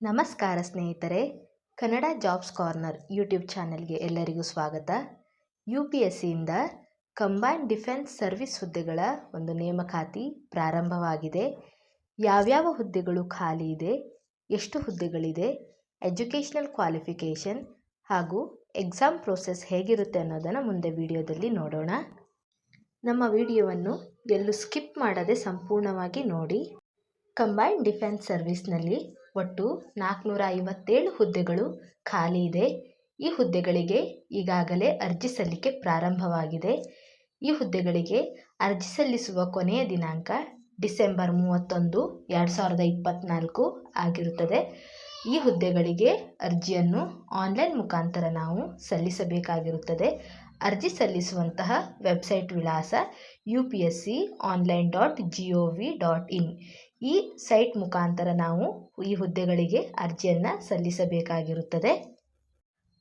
ನಮಸ್ಕಾರ ಸ್ನೇಹಿತರೆ, Kannada jobs corner YouTube ಚಾನೆಲ್ಗೆ ಎಲ್ಲರಿಗೂ ಸ್ವಾಗತ. UPSCಯಿಂದ ಕಂಬೈನ್ಡ್ ಡಿಫೆನ್ಸ್ ಸರ್ವಿಸ್ ಹುದ್ದೆಗಳ ಒಂದು ನೇಮಕಾತಿ ಪ್ರಾರಂಭವಾಗಿದೆ. ಯಾವ್ಯಾವ ಹುದ್ದೆಗಳು ಖಾಲಿ ಇದೆ, ಎಷ್ಟು ಹುದ್ದೆಗಳಿದೆ, ಎಜುಕೇಷನಲ್ ಕ್ವಾಲಿಫಿಕೇಷನ್ ಹಾಗೂ ಎಕ್ಸಾಮ್ ಪ್ರೋಸೆಸ್ ಹೇಗಿರುತ್ತೆ ಅನ್ನೋದನ್ನು ಮುಂದೆ ವಿಡಿಯೋದಲ್ಲಿ ನೋಡೋಣ. ನಮ್ಮ ವಿಡಿಯೋವನ್ನು ಎಲ್ಲೂ ಸ್ಕಿಪ್ ಮಾಡದೆ ಸಂಪೂರ್ಣವಾಗಿ ನೋಡಿ. ಕಂಬೈನ್ಡ್ ಡಿಫೆನ್ಸ್ ಸರ್ವಿಸ್ನಲ್ಲಿ ಒಟ್ಟು 457 ಹುದ್ದೆಗಳು ಖಾಲಿ ಇದೆ. ಈ ಹುದ್ದೆಗಳಿಗೆ ಈಗಾಗಲೇ ಅರ್ಜಿ ಸಲ್ಲಿಕೆ ಪ್ರಾರಂಭವಾಗಿದೆ. ಈ ಹುದ್ದೆಗಳಿಗೆ ಅರ್ಜಿ ಸಲ್ಲಿಸುವ ಕೊನೆಯ ದಿನಾಂಕ ಡಿಸೆಂಬರ್ 31, 2024 ಆಗಿರುತ್ತದೆ. ಈ ಹುದ್ದೆಗಳಿಗೆ ಅರ್ಜಿಯನ್ನು ಆನ್ಲೈನ್ ಮುಖಾಂತರ ನಾವು ಸಲ್ಲಿಸಬೇಕಾಗಿರುತ್ತದೆ. ಅರ್ಜಿ ಸಲ್ಲಿಸುವಂತಹ ವೆಬ್ಸೈಟ್ ವಿಳಾಸ upsconline.gov.in. ಈ ಸೈಟ್ ಮುಖಾಂತರ ನಾವು ಈ ಹುದ್ದೆಗಳಿಗೆ ಅರ್ಜಿಯನ್ನು ಸಲ್ಲಿಸಬೇಕಾಗಿರುತ್ತದೆ.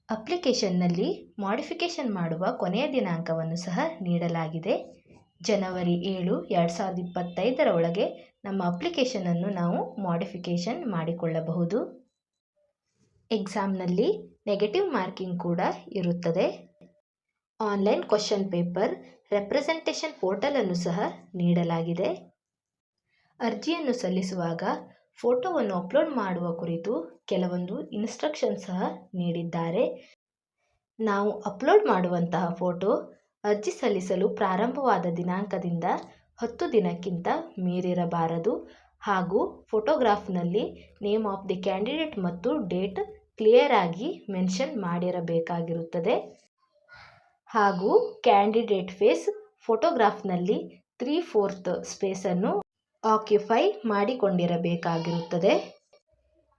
ಅಪ್ಲಿಕೇಶನ್ನಲ್ಲಿ ಮಾಡಿಫಿಕೇಷನ್ ಮಾಡುವ ಕೊನೆಯ ದಿನಾಂಕವನ್ನು ಸಹ ನೀಡಲಾಗಿದೆ. ಜನವರಿ 7, 2025 ಒಳಗೆ ನಮ್ಮ ಅಪ್ಲಿಕೇಶನನ್ನು ನಾವು ಮಾಡಿಫಿಕೇಷನ್ ಮಾಡಿಕೊಳ್ಳಬಹುದು. ಎಕ್ಸಾಮ್ನಲ್ಲಿ ನೆಗೆಟಿವ್ ಮಾರ್ಕಿಂಗ್ ಕೂಡ ಇರುತ್ತದೆ. Online question paper, representation portal ಅನ್ನು ಸಹ ನೀಡಲಾಗಿದೆ. ಅರ್ಜಿಯನ್ನು ಸಲ್ಲಿಸುವಾಗ ಫೋಟೋವನ್ನು ಅಪ್ಲೋಡ್ ಮಾಡುವ ಕುರಿತು ಕೆಲವೊಂದು ಇನ್ಸ್ಟ್ರಕ್ಷನ್ ಸಹ ನೀಡಿದ್ದಾರೆ. ನಾವು ಅಪ್ಲೋಡ್ ಮಾಡುವಂತಹ ಫೋಟೋ ಅರ್ಜಿ ಸಲ್ಲಿಸಲು ಪ್ರಾರಂಭವಾದ ದಿನಾಂಕದಿಂದ 10 ದಿನಕ್ಕಿಂತ ಮೀರಿರಬಾರದು ಹಾಗೂ ಫೋಟೋಗ್ರಾಫ್ನಲ್ಲಿ ನೇಮ್ ಆಫ್ ದಿ ಕ್ಯಾಂಡಿಡೇಟ್ ಮತ್ತು ಡೇಟ್ ಕ್ಲಿಯರ್ ಆಗಿ ಮೆನ್ಷನ್ ಮಾಡಿರಬೇಕಾಗಿರುತ್ತದೆ. ಹಾಗೂ ಕ್ಯಾಂಡಿಡೇಟ್ ಫೇಸ್ ಫೋಟೋಗ್ರಾಫ್ನಲ್ಲಿ 3/4 ಸ್ಪೇಸನ್ನು ಆಕ್ಯುಪೈ ಮಾಡಿಕೊಂಡಿರಬೇಕಾಗಿರುತ್ತದೆ.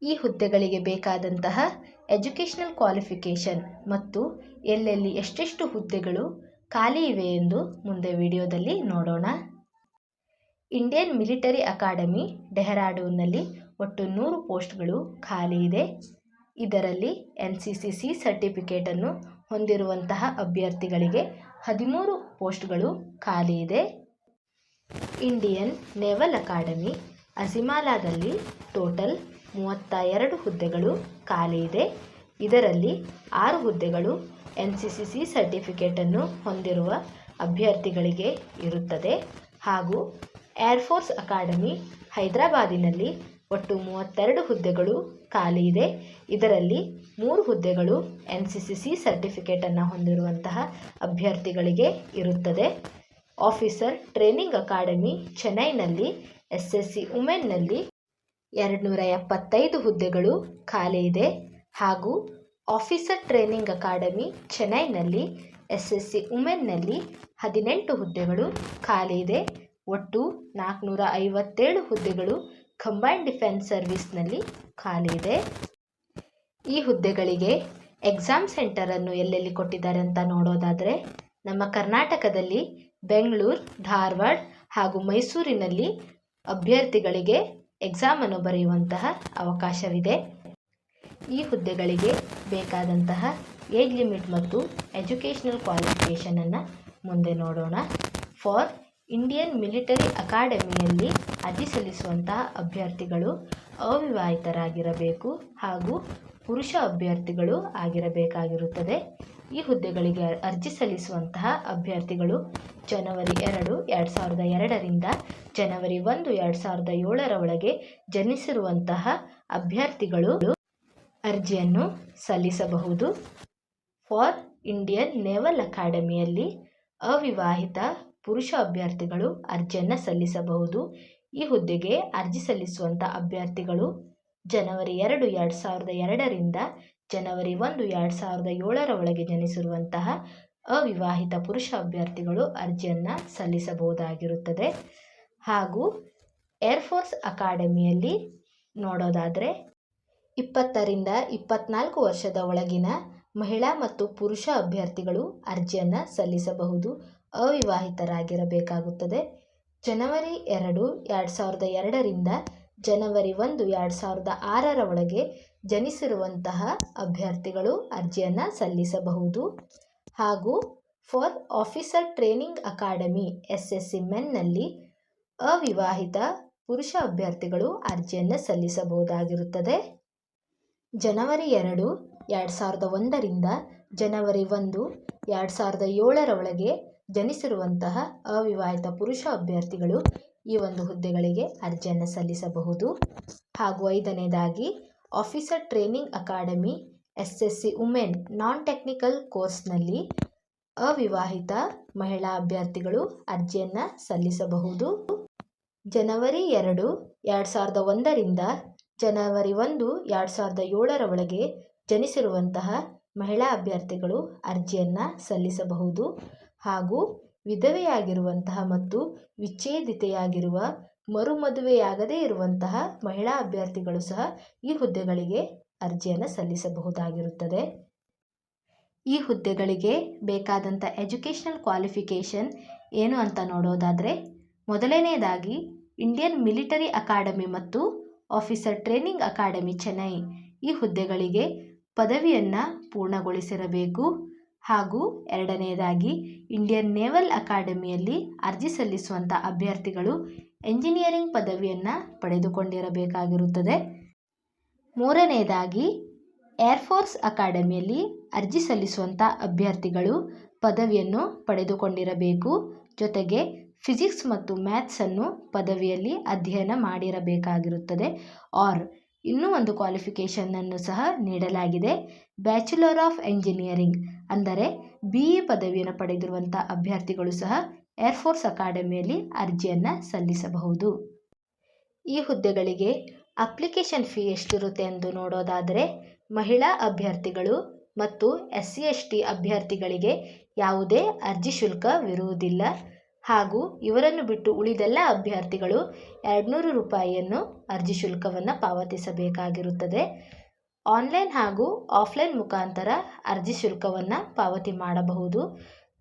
ಈ ಹುದ್ದೆಗಳಿಗೆ ಬೇಕಾದಂತಹ ಎಜುಕೇಷನಲ್ ಕ್ವಾಲಿಫಿಕೇಷನ್ ಮತ್ತು ಎಲ್ಲೆಲ್ಲಿ ಎಷ್ಟೆಷ್ಟು ಹುದ್ದೆಗಳು ಖಾಲಿ ಇವೆ ಎಂದು ಮುಂದೆ ವಿಡಿಯೋದಲ್ಲಿ ನೋಡೋಣ. ಇಂಡಿಯನ್ ಮಿಲಿಟರಿ ಅಕಾಡೆಮಿ ಡೆಹ್ರಾಡೂನ್ನಲ್ಲಿ ಒಟ್ಟು 100 ಪೋಸ್ಟ್ಗಳು ಖಾಲಿ ಇದೆ. ಇದರಲ್ಲಿ NCCC ಸರ್ಟಿಫಿಕೇಟನ್ನು ಹೊಂದಿರುವಂತಹ ಅಭ್ಯರ್ಥಿಗಳಿಗೆ 13 ಪೋಸ್ಟ್ಗಳು ಖಾಲಿ ಇದೆ. ಇಂಡಿಯನ್ ನೇವಲ್ ಅಕಾಡೆಮಿ ಅಜಿಮಾಲಾದಲ್ಲಿ ಟೋಟಲ್ 32 ಹುದ್ದೆಗಳು ಖಾಲಿ ಇದೆ. ಇದರಲ್ಲಿ 6 ಹುದ್ದೆಗಳು NCCC ಸರ್ಟಿಫಿಕೇಟನ್ನು ಹೊಂದಿರುವ ಅಭ್ಯರ್ಥಿಗಳಿಗೆ ಇರುತ್ತದೆ. ಹಾಗೂ ಏರ್ಫೋರ್ಸ್ ಅಕಾಡೆಮಿ ಹೈದರಾಬಾದಿನಲ್ಲಿ ಒಟ್ಟು 32 ಹುದ್ದೆಗಳು ಖಾಲಿ ಇದೆ. ಇದರಲ್ಲಿ 3 ಹುದ್ದೆಗಳು NCCC ಸರ್ಟಿಫಿಕೇಟನ್ನು ಹೊಂದಿರುವಂತಹ ಅಭ್ಯರ್ಥಿಗಳಿಗೆ ಇರುತ್ತದೆ. ಆಫೀಸರ್ ಟ್ರೈನಿಂಗ್ ಅಕಾಡೆಮಿ ಚೆನ್ನೈನಲ್ಲಿ SSC ವುಮೆನ್ನಲ್ಲಿ 275 ಹುದ್ದೆಗಳು ಖಾಲಿ ಇದೆ. ಹಾಗೂ ಆಫೀಸರ್ ಟ್ರೈನಿಂಗ್ ಅಕಾಡೆಮಿ ಚೆನ್ನೈನಲ್ಲಿ SSC ವುಮೆನ್ನಲ್ಲಿ 18 ಹುದ್ದೆಗಳು ಖಾಲಿ ಇದೆ. ಒಟ್ಟು 457 ಹುದ್ದೆಗಳು ಕಂಬೈನ್ಡ್ ಡಿಫೆನ್ಸ್ ಸರ್ವಿಸ್ನಲ್ಲಿ ಖಾಲಿ ಇದೆ. ಈ ಹುದ್ದೆಗಳಿಗೆ ಎಕ್ಸಾಮ್ ಸೆಂಟರನ್ನು ಎಲ್ಲೆಲ್ಲಿ ಕೊಟ್ಟಿದ್ದಾರೆ ಅಂತ ನೋಡೋದಾದರೆ, ನಮ್ಮ ಕರ್ನಾಟಕದಲ್ಲಿ ಬೆಂಗಳೂರು, ಧಾರವಾಡ ಹಾಗೂ ಮೈಸೂರಿನಲ್ಲಿ ಅಭ್ಯರ್ಥಿಗಳಿಗೆ ಎಕ್ಸಾಮನ್ನು ಬರೆಯುವಂತಹ ಅವಕಾಶವಿದೆ. ಈ ಹುದ್ದೆಗಳಿಗೆ ಬೇಕಾದಂತಹ ಏಜ್ ಲಿಮಿಟ್ ಮತ್ತು ಎಜುಕೇಷನಲ್ ಕ್ವಾಲಿಫಿಕೇಷನನ್ನು ಮುಂದೆ ನೋಡೋಣ. ಫಾರ್ ಇಂಡಿಯನ್ ಮಿಲಿಟರಿ ಅಕಾಡೆಮಿಯಲ್ಲಿ ಅರ್ಜಿ ಸಲ್ಲಿಸುವಂತಹ ಅಭ್ಯರ್ಥಿಗಳು ಅವಿವಾಹಿತರಾಗಿರಬೇಕು ಹಾಗೂ ಪುರುಷ ಅಭ್ಯರ್ಥಿಗಳು ಆಗಿರಬೇಕಾಗಿರುತ್ತದೆ. ಈ ಹುದ್ದೆಗಳಿಗೆ ಅರ್ಜಿ ಸಲ್ಲಿಸುವಂತಹ ಅಭ್ಯರ್ಥಿಗಳು ಜನವರಿ 2, 2002ರಿಂದ ಜನವರಿ 1, 2007 ಒಳಗೆ ಜನಿಸಿರುವಂತಹ ಅಭ್ಯರ್ಥಿಗಳು ಅರ್ಜಿಯನ್ನು ಸಲ್ಲಿಸಬಹುದು. ಫಾರ್ ಇಂಡಿಯನ್ ನೇವಲ್ ಅಕಾಡೆಮಿಯಲ್ಲಿ ಅವಿವಾಹಿತ ಪುರುಷ ಅಭ್ಯರ್ಥಿಗಳು ಅರ್ಜಿಯನ್ನು ಸಲ್ಲಿಸಬಹುದು. ಈ ಹುದ್ದೆಗೆ ಅರ್ಜಿ ಸಲ್ಲಿಸುವಂಥ ಅಭ್ಯರ್ಥಿಗಳು ಜನವರಿ 2, 2002ರಿಂದ ಜನವರಿ 1, 2007 ಒಳಗೆ ಜನಿಸಿರುವಂತಹ ಅವಿವಾಹಿತ ಪುರುಷ ಅಭ್ಯರ್ಥಿಗಳು ಅರ್ಜಿಯನ್ನು ಸಲ್ಲಿಸಬಹುದಾಗಿರುತ್ತದೆ. ಹಾಗೂ ಏರ್ಫೋರ್ಸ್ ಅಕಾಡೆಮಿಯಲ್ಲಿ ನೋಡೋದಾದರೆ 20ರಿಂದ 24 ವರ್ಷದ ಒಳಗಿನ ಮಹಿಳಾ ಮತ್ತು ಪುರುಷ ಅಭ್ಯರ್ಥಿಗಳು ಅರ್ಜಿಯನ್ನು ಸಲ್ಲಿಸಬಹುದು. ಅವಿವಾಹಿತರಾಗಿರಬೇಕಾಗುತ್ತದೆ. ಜನವರಿ 2, 2002ರಿಂದ ಜನವರಿ 1, 2006 ಒಳಗೆ ಜನಿಸಿರುವಂತಹ ಅಭ್ಯರ್ಥಿಗಳು ಅರ್ಜಿಯನ್ನು ಸಲ್ಲಿಸಬಹುದು. ಹಾಗೂ for officer training academy SSC ಮೆನ್ನಲ್ಲಿ ಅವಿವಾಹಿತ ಪುರುಷ ಅಭ್ಯರ್ಥಿಗಳು ಅರ್ಜಿಯನ್ನು ಸಲ್ಲಿಸಬಹುದಾಗಿರುತ್ತದೆ. ಜನವರಿ 2, 2001ರಿಂದ ಜನವರಿ 1, 2007 ಒಳಗೆ ಜನಿಸಿರುವಂತಹ ಅವಿವಾಹಿತ ಪುರುಷ ಅಭ್ಯರ್ಥಿಗಳು ಈ ಒಂದು ಹುದ್ದೆಗಳಿಗೆ ಅರ್ಜಿಯನ್ನು ಸಲ್ಲಿಸಬಹುದು. ಹಾಗೂ 5ನೇದಾಗಿ officer training academy SSC women non technical ಕೋರ್ಸ್ನಲ್ಲಿ ಅವಿವಾಹಿತ ಮಹಿಳಾ ಅಭ್ಯರ್ಥಿಗಳು ಅರ್ಜಿಯನ್ನು ಸಲ್ಲಿಸಬಹುದು. ಜನವರಿ 2, 2001ರಿಂದ ಜನವರಿ 1, 2007 ಒಳಗೆ ಜನಿಸಿರುವಂತಹ ಮಹಿಳಾ ಅಭ್ಯರ್ಥಿಗಳು ಅರ್ಜಿಯನ್ನು ಸಲ್ಲಿಸಬಹುದು. ಹಾಗೂ ವಿಧವೆಯಾಗಿರುವಂತಹ ಮತ್ತು ವಿಚ್ಛೇದಿತೆಯಾಗಿರುವ ಮರುಮದುವೆಯಾಗದೇ ಇರುವಂತಹ ಮಹಿಳಾ ಅಭ್ಯರ್ಥಿಗಳು ಸಹ ಈ ಹುದ್ದೆಗಳಿಗೆ ಅರ್ಜಿಯನ್ನು ಸಲ್ಲಿಸಬಹುದಾಗಿರುತ್ತದೆ. ಈ ಹುದ್ದೆಗಳಿಗೆ ಬೇಕಾದಂಥ ಎಜುಕೇಷನಲ್ ಕ್ವಾಲಿಫಿಕೇಷನ್ ಏನು ಅಂತ ನೋಡೋದಾದರೆ, ಮೊದಲನೆಯದಾಗಿ ಇಂಡಿಯನ್ ಮಿಲಿಟರಿ ಅಕಾಡೆಮಿ ಮತ್ತು ಆಫೀಸರ್ ಟ್ರೈನಿಂಗ್ ಅಕಾಡೆಮಿ ಚೆನ್ನೈ ಈ ಹುದ್ದೆಗಳಿಗೆ ಪದವಿಯನ್ನು ಪೂರ್ಣಗೊಳಿಸಿರಬೇಕು. ಹಾಗೂ 2ನೇದಾಗಿ ಇಂಡಿಯನ್ ನೇವಲ್ ಅಕಾಡೆಮಿಯಲ್ಲಿ ಅರ್ಜಿ ಸಲ್ಲಿಸುವಂಥ ಅಭ್ಯರ್ಥಿಗಳು ಎಂಜಿನಿಯರಿಂಗ್ ಪದವಿಯನ್ನು ಪಡೆದುಕೊಂಡಿರಬೇಕಾಗಿರುತ್ತದೆ. 3ನೇದಾಗಿ ಏರ್ಫೋರ್ಸ್ ಅಕಾಡೆಮಿಯಲ್ಲಿ ಅರ್ಜಿ ಸಲ್ಲಿಸುವಂಥ ಅಭ್ಯರ್ಥಿಗಳು ಪದವಿಯನ್ನು ಪಡೆದುಕೊಂಡಿರಬೇಕು. ಜೊತೆಗೆ ಫಿಸಿಕ್ಸ್ ಮತ್ತು ಮ್ಯಾಥ್ಸನ್ನು ಪದವಿಯಲ್ಲಿ ಅಧ್ಯಯನ ಮಾಡಿರಬೇಕಾಗಿರುತ್ತದೆ. ಇನ್ನೂ ಒಂದು ಕ್ವಾಲಿಫಿಕೇಷನನ್ನು ಸಹ ನೀಡಲಾಗಿದೆ. ಬ್ಯಾಚುಲರ್ ಆಫ್ ಎಂಜಿನಿಯರಿಂಗ್ ಅಂದರೆ BE ಪದವಿಯನ್ನು ಪಡೆದಿರುವಂಥ ಅಭ್ಯರ್ಥಿಗಳು ಸಹ ಏರ್ಫೋರ್ಸ್ ಅಕಾಡೆಮಿಯಲ್ಲಿ ಅರ್ಜಿಯನ್ನು ಸಲ್ಲಿಸಬಹುದು. ಈ ಹುದ್ದೆಗಳಿಗೆ ಅಪ್ಲಿಕೇಶನ್ ಫೀ ಎಷ್ಟಿರುತ್ತೆ ಎಂದು ನೋಡೋದಾದರೆ, ಮಹಿಳಾ ಅಭ್ಯರ್ಥಿಗಳು ಮತ್ತು SC/ST ಅಭ್ಯರ್ಥಿಗಳಿಗೆ ಯಾವುದೇ ಅರ್ಜಿ ಶುಲ್ಕವಿರುವುದಿಲ್ಲ. ಹಾಗೂ ಇವರನ್ನು ಬಿಟ್ಟು ಉಳಿದೆಲ್ಲ ಅಭ್ಯರ್ಥಿಗಳು 200 ರೂಪಾಯಿಯನ್ನು ಅರ್ಜಿ ಶುಲ್ಕವನ್ನು ಪಾವತಿಸಬೇಕಾಗಿರುತ್ತದೆ. ಆನ್ಲೈನ್ ಹಾಗೂ ಆಫ್ಲೈನ್ ಮುಖಾಂತರ ಅರ್ಜಿ ಶುಲ್ಕವನ್ನು ಪಾವತಿ ಮಾಡಬಹುದು.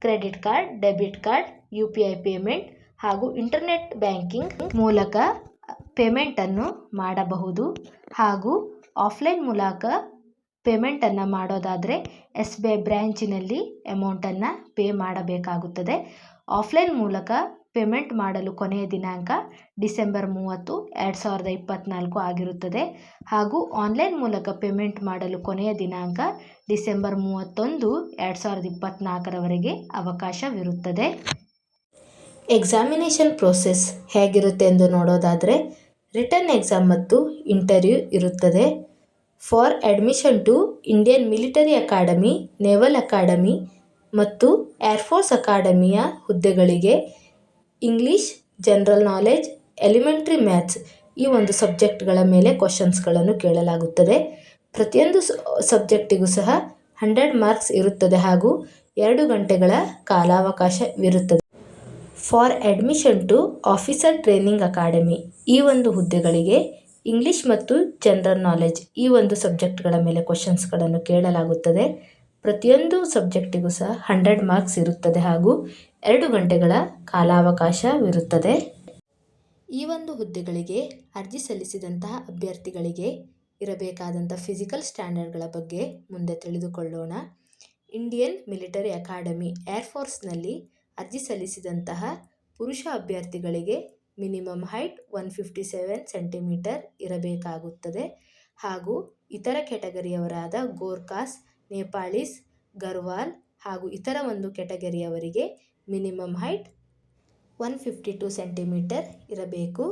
Credit card, debit card, UPI payment ಹಾಗೂ ಇಂಟರ್ನೆಟ್ ಬ್ಯಾಂಕಿಂಗ್ ಮೂಲಕ ಪೇಮೆಂಟನ್ನು ಮಾಡಬಹುದು. ಹಾಗೂ ಆಫ್ಲೈನ್ ಮೂಲಕ ಪೇಮೆಂಟನ್ನು ಮಾಡೋದಾದರೆ SBI ಬ್ರ್ಯಾಂಚಿನಲ್ಲಿ ಅಮೌಂಟನ್ನು ಪೇ ಮಾಡಬೇಕಾಗುತ್ತದೆ. ಆಫ್ಲೈನ್ ಮೂಲಕ ಪೇಮೆಂಟ್ ಮಾಡಲು ಕೊನೆಯ ದಿನಾಂಕ ಡಿಸೆಂಬರ್ 30, 2024 ಆಗಿರುತ್ತದೆ. ಹಾಗೂ ಆನ್ಲೈನ್ ಮೂಲಕ ಪೇಮೆಂಟ್ ಮಾಡಲು ಕೊನೆಯ ದಿನಾಂಕ ಡಿಸೆಂಬರ್ 31, 2024 ಅವಕಾಶವಿರುತ್ತದೆ. ಎಕ್ಸಾಮಿನೇಷನ್ ಪ್ರೋಸೆಸ್ ಹೇಗಿರುತ್ತೆ ಎಂದು ನೋಡೋದಾದರೆ, ರಿಟನ್ ಎಕ್ಸಾಮ್ ಮತ್ತು ಇಂಟರ್ವ್ಯೂ ಇರುತ್ತದೆ. For admission to Indian Military Academy, Naval Academy ಮತ್ತು ಏರ್ಫೋರ್ಸ್ ಅಕಾಡೆಮಿಯ ಹುದ್ದೆಗಳಿಗೆ English, general knowledge, elementary maths ಈ ಒಂದು ಸಬ್ಜೆಕ್ಟ್ಗಳ ಮೇಲೆ ಕ್ವಶನ್ಸ್ಗಳನ್ನು ಕೇಳಲಾಗುತ್ತದೆ. ಪ್ರತಿಯೊಂದು ಸಬ್ಜೆಕ್ಟಿಗೂ ಸಹ 100 ಮಾರ್ಕ್ಸ್ ಇರುತ್ತದೆ ಹಾಗೂ 2 ಗಂಟೆಗಳ ಕಾಲಾವಕಾಶವಿರುತ್ತದೆ. For admission to officer training academy ಈ ಒಂದು ಹುದ್ದೆಗಳಿಗೆ ಇಂಗ್ಲಿಷ್ ಮತ್ತು ಜನರಲ್ ನಾಲೆಜ್ ಈ ಒಂದು ಸಬ್ಜೆಕ್ಟ್ಗಳ ಮೇಲೆ ಕ್ವಶನ್ಸ್ಗಳನ್ನು ಕೇಳಲಾಗುತ್ತದೆ. ಪ್ರತಿಯೊಂದು ಸಬ್ಜೆಕ್ಟಿಗೂ ಸಹ 100 ಮಾರ್ಕ್ಸ್ ಇರುತ್ತದೆ ಹಾಗೂ 2 ಗಂಟೆಗಳ ಕಾಲಾವಕಾಶವಿರುತ್ತದೆ. ಈ ಒಂದು ಹುದ್ದೆಗಳಿಗೆ ಅರ್ಜಿ ಸಲ್ಲಿಸಿದಂತಹ ಅಭ್ಯರ್ಥಿಗಳಿಗೆ ಇರಬೇಕಾದಂಥ ಫಿಸಿಕಲ್ ಸ್ಟ್ಯಾಂಡರ್ಡ್ಗಳ ಬಗ್ಗೆ ಮುಂದೆ ತಿಳಿದುಕೊಳ್ಳೋಣ. ಇಂಡಿಯನ್ ಮಿಲಿಟರಿ ಅಕಾಡೆಮಿ ಏರ್ಫೋರ್ಸ್ನಲ್ಲಿ ಅರ್ಜಿ ಸಲ್ಲಿಸಿದಂತಹ ಪುರುಷ ಅಭ್ಯರ್ಥಿಗಳಿಗೆ ಮಿನಿಮಮ್ ಹೈಟ್ 157 ಸೆಂಟಿಮೀಟರ್ ಇರಬೇಕಾಗುತ್ತದೆ. ಹಾಗೂ ಇತರ ಕೆಟಗರಿಯವರಾದ ಗೋರ್ಖಾಸ್, ನೇಪಾಳೀಸ್, ಗರ್ವಾಲ್ ಹಾಗೂ ಇತರ ಒಂದು ಕೆಟಗರಿಯವರಿಗೆ ಮಿನಿಮಮ್ ಹೈಟ್ 152 ಸೆಂಟಿಮೀಟರ್ ಇರಬೇಕು.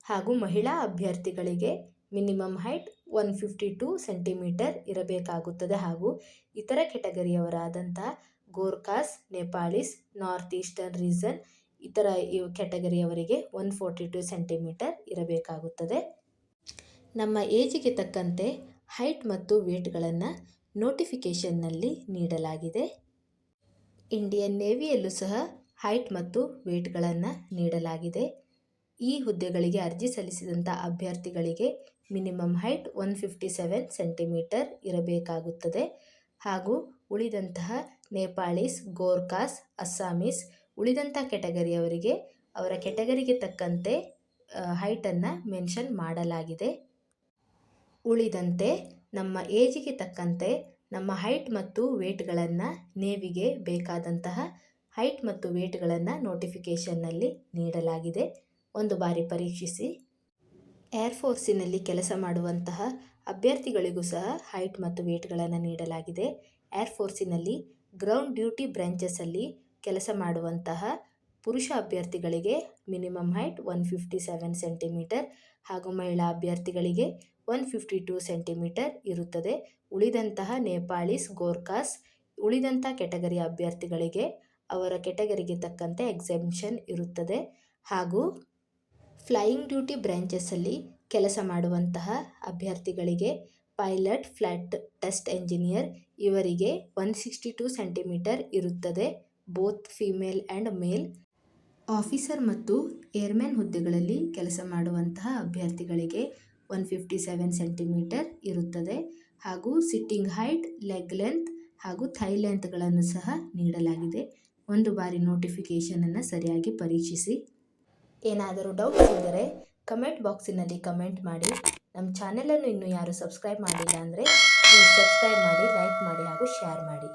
ಹಾಗೂ ಮಹಿಳಾ ಅಭ್ಯರ್ಥಿಗಳಿಗೆ ಮಿನಿಮಮ್ ಹೈಟ್ 152 ಸೆಂಟಿಮೀಟರ್ ಇರಬೇಕಾಗುತ್ತದೆ. ಹಾಗೂ ಇತರ ಕೆಟಗರಿಯವರಾದಂಥ ಗೋರ್ಖಾಸ್, ನೇಪಾಳೀಸ್, ನಾರ್ತ್ ಈಸ್ಟರ್ನ್ ರೀಜನ್ ಇತರ ಕೆಟಗರಿಯವರಿಗೆ 142 ಸೆಂಟಿಮೀಟರ್ ಇರಬೇಕಾಗುತ್ತದೆ. ನಮ್ಮ ಏಜಿಗೆ ತಕ್ಕಂತೆ ಹೈಟ್ ಮತ್ತು ವೇಟ್ಗಳನ್ನು ನೋಟಿಫಿಕೇಷನ್ನಲ್ಲಿ ನೀಡಲಾಗಿದೆ. ಇಂಡಿಯನ್ ನೇವಿಯಲ್ಲೂ ಸಹ ಹೈಟ್ ಮತ್ತು ವೇಟ್ಗಳನ್ನು ನೀಡಲಾಗಿದೆ. ಈ ಹುದ್ದೆಗಳಿಗೆ ಅರ್ಜಿ ಸಲ್ಲಿಸಿದಂಥ ಅಭ್ಯರ್ಥಿಗಳಿಗೆ ಮಿನಿಮಮ್ ಹೈಟ್ 157 ಸೆಂಟಿಮೀಟರ್ ಇರಬೇಕಾಗುತ್ತದೆ. ಹಾಗೂ ಉಳಿದಂತಹ ನೇಪಾಳೀಸ್, ಗೋರ್ಖಾಸ್, ಅಸ್ಸಾಮೀಸ್ ಉಳಿದಂಥ ಕೆಟಗರಿಯವರಿಗೆ ಅವರ ಕೆಟಗರಿಗೆ ತಕ್ಕಂತೆ ಹೈಟನ್ನು ಮೆನ್ಷನ್ ಮಾಡಲಾಗಿದೆ. ಉಳಿದಂತೆ ನಮ್ಮ ಏಜಿಗೆ ತಕ್ಕಂತೆ ನಮ್ಮ ಹೈಟ್ ಮತ್ತು ವೇಟ್ಗಳನ್ನು ನೇವಿಗೆ ಬೇಕಾದಂತಹ ಹೈಟ್ ಮತ್ತು ವೇಟ್ಗಳನ್ನು ನೋಟಿಫಿಕೇಷನ್ನಲ್ಲಿ ನೀಡಲಾಗಿದೆ. ಒಂದು ಬಾರಿ ಪರೀಕ್ಷಿಸಿ. ಏರ್ಫೋರ್ಸಿನಲ್ಲಿ ಕೆಲಸ ಮಾಡುವಂತಹ ಅಭ್ಯರ್ಥಿಗಳಿಗೂ ಸಹ ಹೈಟ್ ಮತ್ತು ವೇಟ್ಗಳನ್ನು ನೀಡಲಾಗಿದೆ. ಏರ್ಫೋರ್ಸಿನಲ್ಲಿ ಗ್ರೌಂಡ್ ಡ್ಯೂಟಿ ಬ್ರಾಂಚಸ್ಸಲ್ಲಿ ಕೆಲಸ ಮಾಡುವಂತಹ ಪುರುಷ ಅಭ್ಯರ್ಥಿಗಳಿಗೆ ಮಿನಿಮಮ್ ಹೈಟ್ 157 ಸೆಂಟಿಮೀಟರ್ ಹಾಗೂ ಮಹಿಳಾ ಅಭ್ಯರ್ಥಿಗಳಿಗೆ 152 ಸೆಂಟಿಮೀಟರ್ ಇರುತ್ತದೆ. ಉಳಿದಂತಹ ನೇಪಾಳೀಸ್, ಗೋರ್ಖಾಸ್, ಉಳಿದಂಥ ಕೆಟಗರಿ ಅಭ್ಯರ್ಥಿಗಳಿಗೆ ಅವರ ಕೆಟಗರಿಗೆ ತಕ್ಕಂತೆ ಎಕ್ಸೆಂಪ್ಷನ್ ಇರುತ್ತದೆ. ಹಾಗೂ ಫ್ಲೈಯಿಂಗ್ ಡ್ಯೂಟಿ ಬ್ರಾಂಚಸ್ಸಲ್ಲಿ ಕೆಲಸ ಮಾಡುವಂತಹ ಅಭ್ಯರ್ಥಿಗಳಿಗೆ ಪೈಲಟ್, ಫ್ಲೈಟ್ ಟೆಸ್ಟ್ ಎಂಜಿನಿಯರ್ ಇವರಿಗೆ 162 ಸೆಂಟಿಮೀಟರ್ ಇರುತ್ತದೆ. Both female and male. Officer ಮತ್ತು ಏರ್ಮ್ಯಾನ್ ಹುದ್ದೆಗಳಲ್ಲಿ ಕೆಲಸ ಮಾಡುವಂತಹ ಅಭ್ಯರ್ಥಿಗಳಿಗೆ 157 ಸೆಂಟಿಮೀಟರ್ ಇರುತ್ತದೆ. ಹಾಗೂ ಸಿಟ್ಟಿಂಗ್ ಹೈಟ್, ಲೆಗ್ ಲೆಂತ್ ಹಾಗೂ ಥೈ ಲೆಂತ್ಗಳನ್ನು ಸಹ ನೀಡಲಾಗಿದೆ. ಒಂದು ಬಾರಿ ನೋಟಿಫಿಕೇಷನನ್ನು ಸರಿಯಾಗಿ ಪರೀಕ್ಷಿಸಿ. ಏನಾದರೂ ಡೌಟ್ಸ್ ಇದ್ದರೆ ಕಮೆಂಟ್ ಬಾಕ್ಸಿನಲ್ಲಿ ಕಮೆಂಟ್ ಮಾಡಿ. ನಮ್ಮ ಚಾನೆಲನ್ನು ಇನ್ನೂ ಯಾರು ಸಬ್ಸ್ಕ್ರೈಬ್ ಮಾಡಿಲ್ಲ ಅಂದರೆ ಪ್ಲೀಸ್ ಸಬ್ಸ್ಕ್ರೈಬ್ ಮಾಡಿ, ಲೈಕ್ ಮಾಡಿ ಹಾಗೂ ಶೇರ್ ಮಾಡಿ.